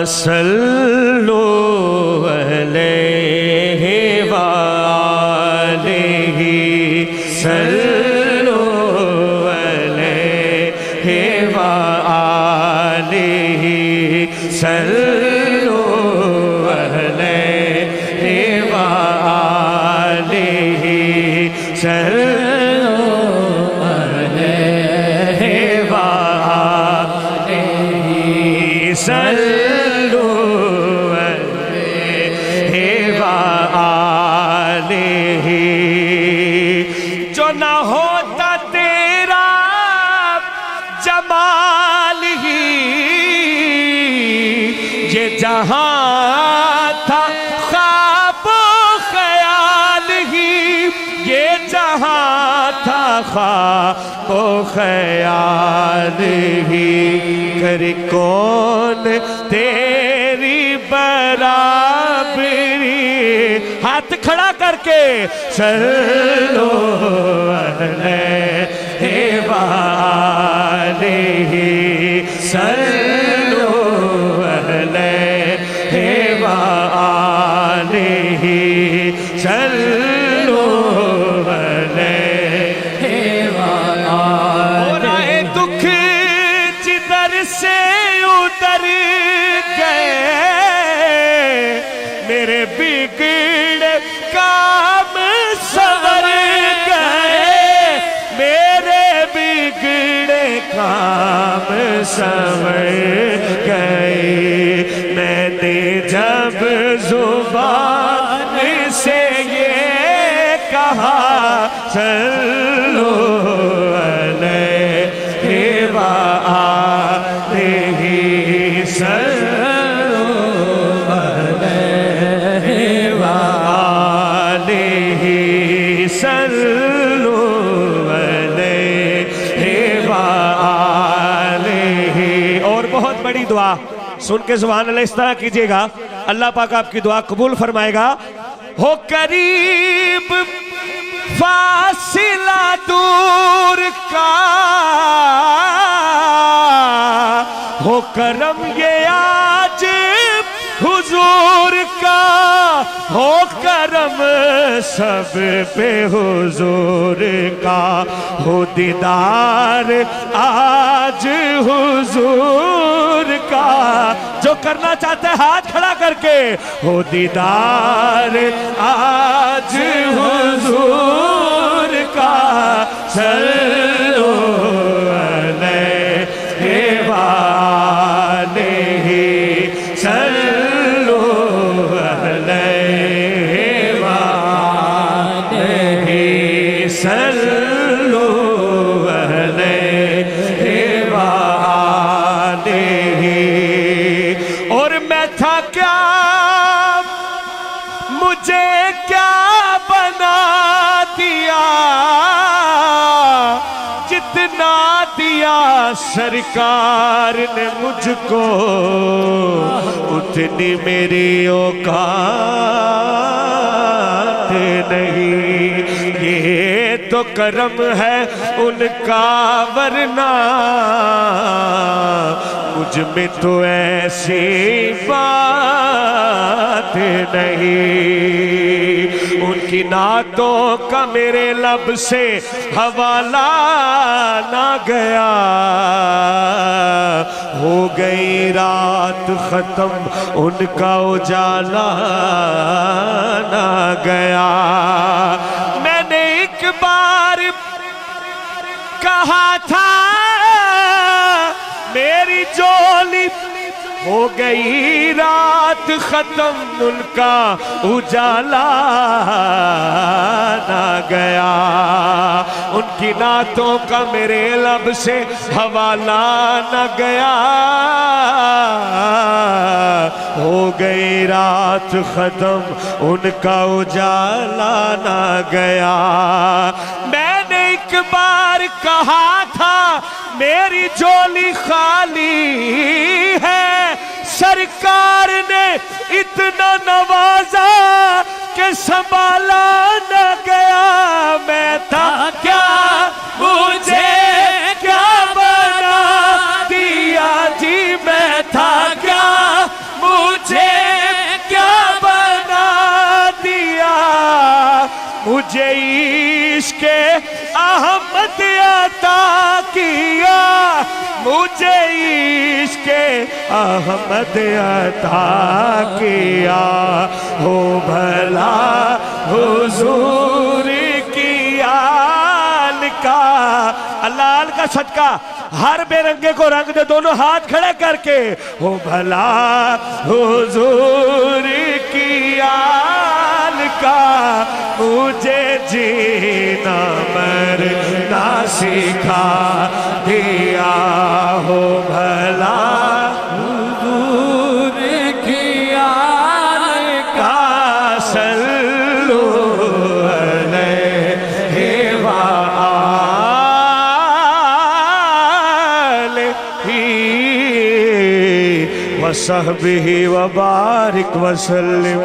صلو علیہ وآلہ صلو علیہ وآلہ صلو علیہ وآلہ صلو علیہ وآلہ صلو علیہ وآلہ جو نہ ہوتا تیرا جمال ہی یہ جہاں تھا خواب و خیال ہی یہ جہاں تھا خواب و خیال ہی کر کون تیری برابری ہاتھ کھڑا کر کے صلو علیہ وآلہ صلو علیہ وآلہ صلو علیہ وآلہ اور آئے دکھ جدھر سے ادھر گئے میرے بگڑے کام سور گئے میرے بگڑے کام سور گئے میں نے جب زبان سے یہ کہا صلو علیہ وآلہ صلو علیہ وآلہ صلو علیہ وآلہ اور بہت بڑی دعا سن کے سبحان اللہ اس طرح کیجئے گا اللہ پاک آپ کی دعا قبول فرمائے گا ہو قریب فاصلہ دور کا ہو کرم یہ آج حضور کا ہو کرم سب پہ حضور کا ہو دیدار آج حضور کا جو کرنا چاہتے ہیں ہاتھ کھڑا کر کے ہو دیدار آج حضور کا صلو علیہ وآلہ صلو علیہ وآلہ صلو علیہ وآلہ اور میں تھا کیا مجھے کیا بنا دیا جتنا دیا سرکار نے مجھ کو اتنی میری اوقات نہیں یہ تو کرم ہے ان کا ورنہ مجھ میں تو ایسی بات نہیں ان کی نعتوں کا میرے لب سے حوالہ نہ گیا ہو گئی رات ختم ان کا اجالا نہ گیا میں نے ایک بار کہا تھا میری جولی ہو گئی رات ختم ان کا اجالا نہ گیا ان کی نعتوں کا میرے لب سے حوالہ نہ گیا ہو گئی رات ختم ان کا اجالا نہ گیا میں نے ایک بار کہا تھا میری جولی خالی ہے سرکار نے اتنا نوازا کہ سنبھالا نہ گیا میں تھا کیا مجھے کیا بنا دیا جی میں تھا مجھے عشق احمد عطا کیا مجھے عشق احمد عطا کیا ہو بھلا حضور کی آل کا اللہ آل کا صدقہ ہر بے رنگے کو رنگ دے دونوں ہاتھ کھڑے کر کے ہو بھلا حضور کی آل کا مجھے جینا مرنا سکھا دیا ہو بھلا حضور کی آل کا صلو علیہ وآلہ وصحبہ وبارک وسلم